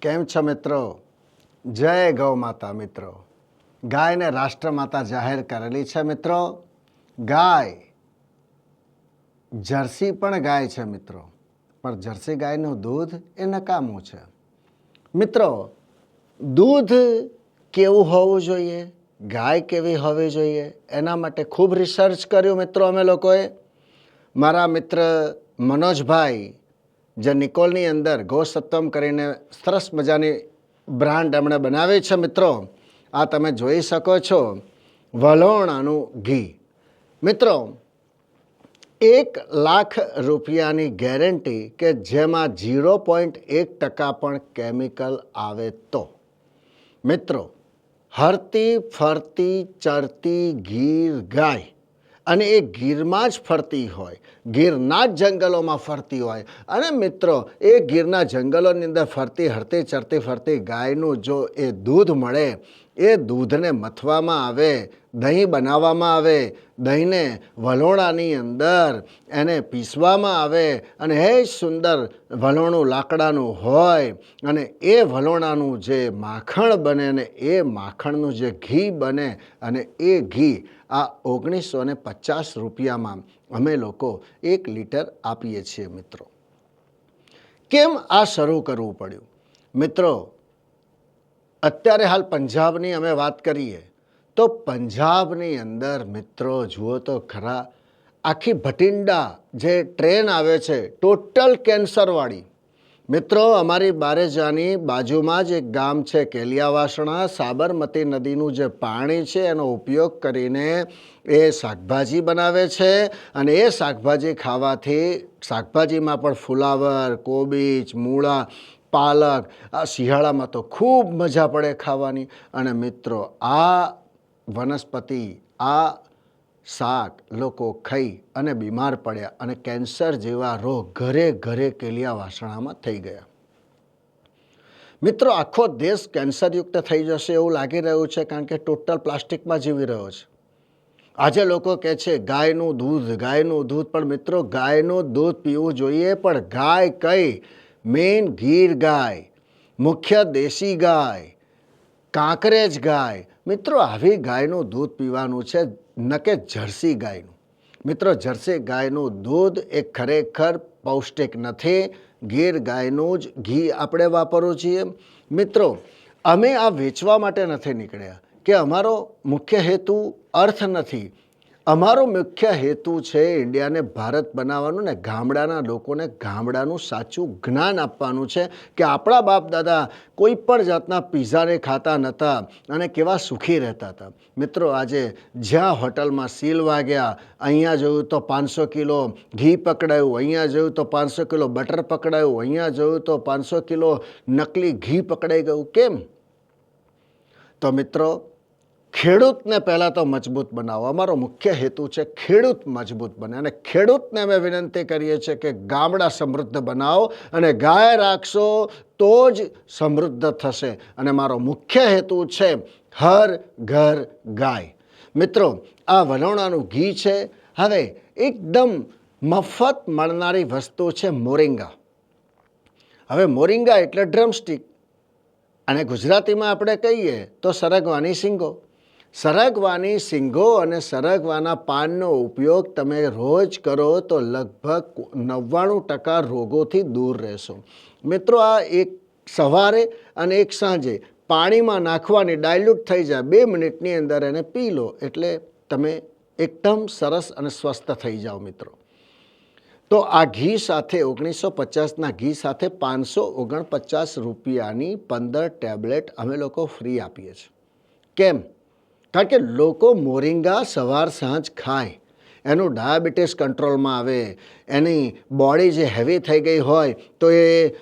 કેમ છો મિત્રો? જય ગૌ માતા મિત્રો. ગાયને રાષ્ટ્રમાતા જાહેર કરેલી છે મિત્રો. ગાય જર્સી પણ ગાય છે મિત્રો, પણ જર્સી ગાયનું દૂધ એ નકામું છે મિત્રો. દૂધ કેવું હોવું જોઈએ, ગાય કેવી હોવી જોઈએ, એના માટે ખૂબ રિસર્ચ કર્યું મિત્રો અમે લોકોએ. મારા મિત્ર મનોજભાઈ જે નિકોલની અંદર ગૌસત્વમ કરીને સરસ મજાની બ્રાન્ડ એમણે બનાવી છે મિત્રો. આ તમે જોઈ શકો છો, વલોણાનું ઘી મિત્રો. 1,00,000 ગેરંટી કે જેમાં 0.1% પણ કેમિકલ આવે તો મિત્રો, હરતી ફરતી ચરતી ગીર ગાય, અને એ ગીરમાં જ ફરતી હોય, ગીરના જ જંગલોમાં ફરતી હોય, અને મિત્રો એ ગીરના જંગલોની અંદર ફરતી હરતી ચરતી ફરતી ગાયનું જો એ દૂધ મળે, એ દૂધને મથવામાં આવે, દહીં બનાવવામાં આવે, દહીંને વલોણાની અંદર એને પીસવામાં આવે, અને એ સુંદર વલોણું લાકડાનું હોય, અને એ વલોણાનું જે માખણ બને, અને એ માખણનું જે ઘી બને, અને એ ઘી આ 1950 રૂપિયામાં અમે લોકો 1 લીટર આપીએ છીએ મિત્રો. કેમ આ શરૂ કરવું પડ્યું મિત્રો? અત્યારે હાલ પંજાબની અમે વાત કરીએ તો પંજાબની અંદર મિત્રો જુઓ તો ખરા, આખી ભટિંડા જે ટ્રેન આવે છે ટોટલ કેન્સરવાળી મિત્રો. અમારી બારેજાની બાજુમાં જ એક ગામ છે કેલિયાવાસણા. સાબરમતી નદીનું જે પાણી છે એનો ઉપયોગ કરીને એ શાકભાજી બનાવે છે, અને એ શાકભાજી ખાવાથી શાકભાજીમાં પણ ફુલાવર, કોબીજ, મૂળા, પાલક, આ શિયાળામાં તો ખૂબ મજા પડે ખાવાની. અને મિત્રો આ વનસ્પતિ, આ શાક લોકો ખાઈ અને બીમાર પડ્યા, અને કેન્સર જેવા રોગ ઘરે ઘરે કેલિયાવાસણામાં થઈ ગયા મિત્રો. આખો દેશ કેન્સરયુક્ત થઈ જશે એવું લાગી રહ્યું છે, કારણ કે ટોટલ પ્લાસ્ટિકમાં જીવી રહ્યો છે. આજે લોકો કહે છે ગાયનું દૂધ, ગાયનું દૂધ, પણ મિત્રો ગાયનું દૂધ પીવું જોઈએ, પણ ગાય કઈ? મેઇન ગીર ગાય, મુખ્ય દેશી ગાય, કાંકરેજ ગાય મિત્રો. આવી ગાયનું દૂધ પીવાનું છે, ન કે જર્સી ગાયનું. મિત્રો જર્સી ગાયનું દૂધ એ ખરેખર પૌષ્ટિક નથી. ગીર ગાયનું જ ઘી આપણે વાપરવું છીએ મિત્રો. અમે આ વેચવા માટે નથી નીકળ્યા, કે અમારો મુખ્ય હેતુ અર્થ નથી. અમારો મુખ્ય હેતુ છે ઇન્ડિયાને ભારત બનાવવાનું, ને ગામડાના લોકોને ગામડાનું સાચું જ્ઞાન આપવાનું છે, કે આપણા બાપ દાદા કોઈ પણ જાતના પીઝાને ખાતા નહોતા અને કેવા સુખી રહેતા હતા મિત્રો. આજે જ્યાં હોટલમાં સીલ વાગ્યા, અહીંયા જોયું તો 500 કિલો ઘી પકડાયું, અહીંયા જોયું તો 500 કિલો બટર પકડાયું, અહીંયા જોયું તો 500 કિલો નકલી ઘી પકડાઈ ગયું. કેમ? તો મિત્રો ખેડૂતને પહેલાં તો મજબૂત બનાવો. અમારો મુખ્ય હેતુ છે ખેડૂત મજબૂત બને, અને ખેડૂતને અમે વિનંતી કરીએ છીએ કે ગામડા સમૃદ્ધ બનાવો, અને ગાય રાખશો તો જ સમૃદ્ધ થશે. અને મારો મુખ્ય હેતુ છે હર ઘર ગાય મિત્રો. આ વલોણાનું ઘી છે. હવે એકદમ મફત મળનારી વસ્તુ છે મોરિંગા. હવે મોરિંગા એટલે ડ્રમસ્ટિક, અને ગુજરાતીમાં આપણે કહીએ તો સરગવાની શીંગો. સરગવાની શીંગો અને સરગવાના પાનનો ઉપયોગ તમે રોજ કરો તો લગભગ 99% રોગોથી દૂર રહેશો મિત્રો. આ એક સવારે અને એક સાંજે પાણીમાં નાખવાની, ડાયલ્યુટ થઈ જાય, 2 મિનિટની અંદર એને પી લો, એટલે તમે એકદમ સરસ અને સ્વસ્થ થઈ જાઓ મિત્રો. તો આ ઘી સાથે 1950ના ઘી સાથે 549 રૂપિયાની 15 ટેબ્લેટ અમે લોકો ફ્રી આપીએ છીએ. કેમ? કારણ કે લોકો મોરિંગા સવાર સાંજ ખાય, એનું ડાયાબિટીસ કંટ્રોલમાં આવે, એની બોડી જે હેવી થઈ ગઈ હોય તો એ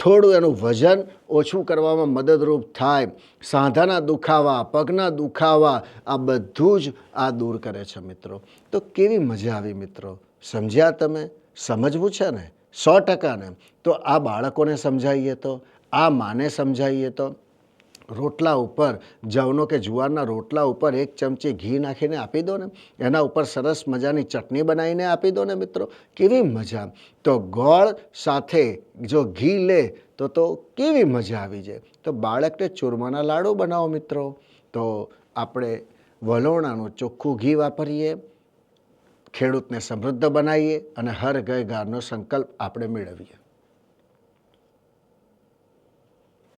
થોડું એનું વજન ઓછું કરવામાં મદદરૂપ થાય, સાંધાના દુખાવા, પગના દુખાવા, આ બધું જ આ દૂર કરે છે મિત્રો. તો કેવી મજા આવી મિત્રો? સમજ્યા તમે? સમજવું છે ને 100% ને? તો આ બાળકોને સમજાવીએ, તો આ માને સમજાવીએ, તો રોટલા ઉપર જવનો કે જુવારના રોટલા ઉપર 1 ચમચી ઘી નાખીને આપી દો ને, એના ઉપર સરસ મજાની ચટણી બનાવીને આપી દો ને મિત્રો, કેવી મજા. તો ગોળ સાથે જો ઘી લે તો કેવી મજા આવી જાય. તો બાળકને ચૂરમાના લાડુ બનાવો મિત્રો. તો આપણે વલોણાનું ચોખ્ખું ઘી વાપરીએ, ખેડૂતને સમૃદ્ધ બનાવીએ અને હર ઘર ગારનો સંકલ્પ આપણે મેળવીએ.